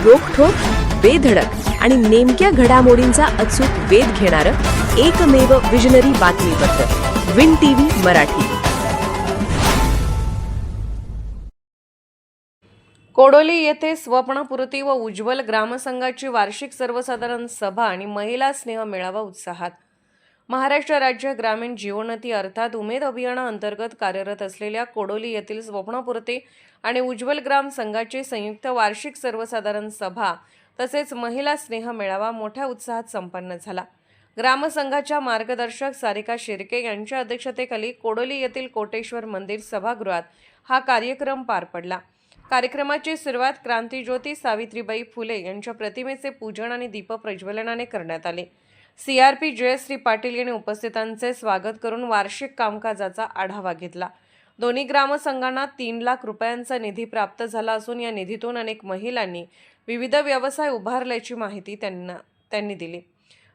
रोखठोक, बेधडक आणि नेमक्या घडामोडींचा अचूक वेध घेणारं एकमेव विजनरी बातमीपत्र विन टीव्ही मराठी। कोडोली येथे स्वप्नपूर्ती व उज्ज्वल ग्रामसंघाची वार्षिक सर्वसाधारण सभा आणि महिला स्नेह मेळावा उत्साहात। महाराष्ट्र राज्य ग्रामीण जीवोन्नती अर्थात उमेद अभियानाअंतर्गत कार्यरत असलेल्या कोडोली येथील स्वप्नपूर्ती आणि उज्ज्वल ग्राम संघाची संयुक्त वार्षिक सर्वसाधारण सभा तसेच महिला स्नेह मेळावा मोठ्या उत्साहात संपन्न झाला। ग्रामसंघाच्या मार्गदर्शक सारिका शिर्के यांच्या अध्यक्षतेखाली कोडोली येथील कोटेश्वर मंदिर सभागृहात हा कार्यक्रम पार पडला। कार्यक्रमाची सुरुवात क्रांतिज्योती सावित्रीबाई फुले यांच्या प्रतिमेचे पूजन आणि दीपप्रज्वलनाने करण्यात आले। सीआरपी जयश्री पाटील यांनी उपस्थितांचे स्वागत करून वार्षिक कामकाजाचा आढावा घेतला। दोन्ही ग्रामसंघांना 3 लाख रुपयांचा निधी प्राप्त झाला असून या निधीतून अनेक महिलांनी विविध व्यवसाय उभारल्याची माहिती त्यांनी दिली।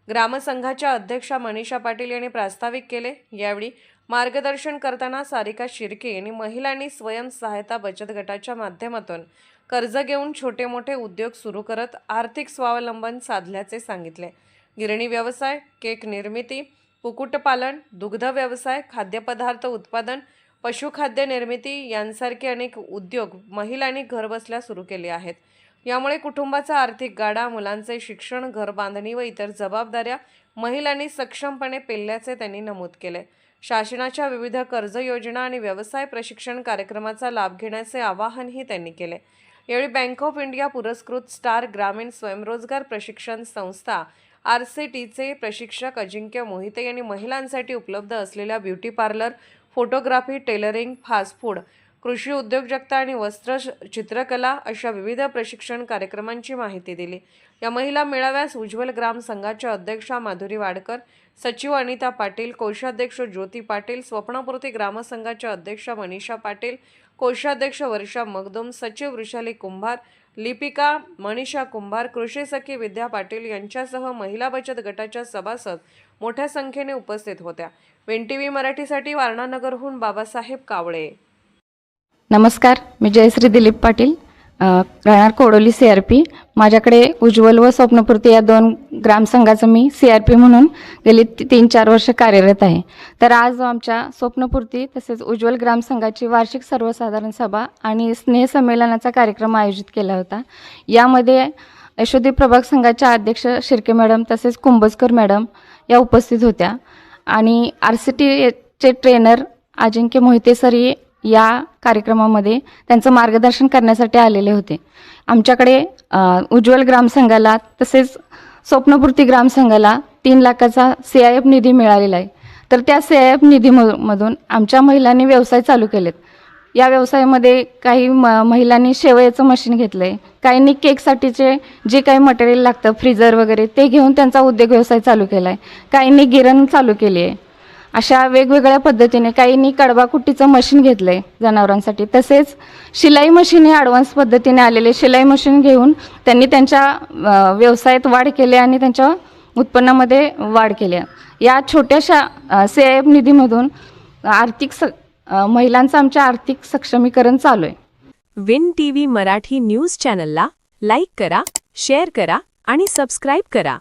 ग्रामसंघाच्या अध्यक्षा मनीषा पाटील यांनी प्रास्ताविक केले। यावेळी मार्गदर्शन करताना सारिका शिर्के यांनी महिलांनी स्वयंसहायता बचत गटाच्या माध्यमातून कर्ज घेऊन छोटे मोठे उद्योग सुरू करत आर्थिक स्वावलंबन साधल्याचे सांगितले। गिरणी व्यवसाय, केक निर्मिती, कुक्कुटपालन, दुग्ध व्यवसाय, खाद्यपदार्थ उत्पादन, पशुखाद्य निर्मिती यांसारखे अनेक उद्योग महिलांनी घरबसल्या सुरू केले आहेत। यामुळे कुटुंबाचा आर्थिक गाडा, मुलांचे शिक्षण, घर बांधणी व इतर जबाबदाऱ्या महिलांनी सक्षमपणे पेलल्याचे त्यांनी नमूद केले। शासनाच्या विविध कर्ज योजना आणि व्यवसाय प्रशिक्षण कार्यक्रमाचा लाभ घेण्याचे आवाहनही त्यांनी केले। यावेळी बँक ऑफ इंडिया पुरस्कृत स्टार ग्रामीण स्वयंरोजगार प्रशिक्षण संस्था RCTचे प्रशिक्षक अजिंक्य मोहिते यांनी महिलांसाठी उपलब्ध असलेल्या beauty parlour, photography, tailoring, fast food, कृषी उद्योजकता आणि वस्त्र चित्रकला अशा विविध प्रशिक्षण कार्यक्रमांची माहिती दिली। या महिला मेळाव्यास उज्ज्वल ग्राम संघाच्या अध्यक्षा माधुरी वाडकर, सचिव अनिता पाटील, कोषाध्यक्ष ज्योती पाटील, स्वप्नपूर्ती ग्रामसंघाच्या अध्यक्षा मनीषा पाटील, कोषाध्यक्ष वर्षा मगदुम, सचिव वृषाली कुंभार, लिपिका मनीषा कुंभार, कृषी सखी विद्या पाटील यांच्यासह महिला बचत गटाच्या सभासद मोठ्या संख्येने उपस्थित होत्या। विन टीव्ही मराठीसाठी वारणानगरहून बाबासाहेब कावळे। नमस्कार, मी जयश्री दिलीप पाटील, राहणार कोडोली सीआरपी। माझ्याकडे उज्ज्वल व स्वप्नपूर्ती या 2 ग्रामसंघाचं मी सीआरपी म्हणून गेली 3-4 वर्ष कार्यरत आहे। तर आज आमच्या स्वप्नपूर्ती तसेच उज्ज्वल ग्रामसंघाची वार्षिक सर्वसाधारण सभा आणि स्नेह संमेलनाचा कार्यक्रम आयोजित केला होता। यामध्ये यशोदी प्रभाग संघाच्या अध्यक्ष शिर्के मॅडम तसेच कुंभजकर मॅडम या उपस्थित होत्या आणि RCTचे ट्रेनर अजिंक्य मोहिते सर या कार्यक्रमामध्ये त्यांचं मार्गदर्शन करण्यासाठी आलेले होते। आमच्याकडे उज्ज्वल ग्रामसंघाला तसेच स्वप्नपूर्ती ग्रामसंघाला 3 लाखाचा CIF निधी मिळालेला आहे। तर त्या CIF निधीमधून आमच्या महिलांनी व्यवसाय चालू केलेत। या व्यवसायामध्ये काही महिलांनी शेवयाचं मशीन घेतलं आहे, काहींनी केकसाठीचे जे काही मटेरियल लागतं फ्रीजर वगैरे ते घेऊन त्यांचा उद्योग व्यवसाय चालू केला आहे, काहींनी गिरण चालू केली आहे। अशा वेगवेगळ्या पद्धतीने काहींनी कडबाकुट्टीचं मशीन घेतलं आहे जनावरांसाठी, तसेच शिलाई मशीन हे ॲडव्हान्स पद्धतीने आलेले शिलाई मशीन घेऊन त्यांनी त्यांच्या व्यवसायात वाढ केली आणि त्यांच्या उत्पन्नामध्ये वाढ केली। या छोट्याशा CIF निधीमधून महिलांचं आमच्या आर्थिक सक्षमीकरण चालू आहे। विन टीव्ही मराठी न्यूज चॅनलला लाईक करा, शेअर करा आणि सबस्क्राईब करा।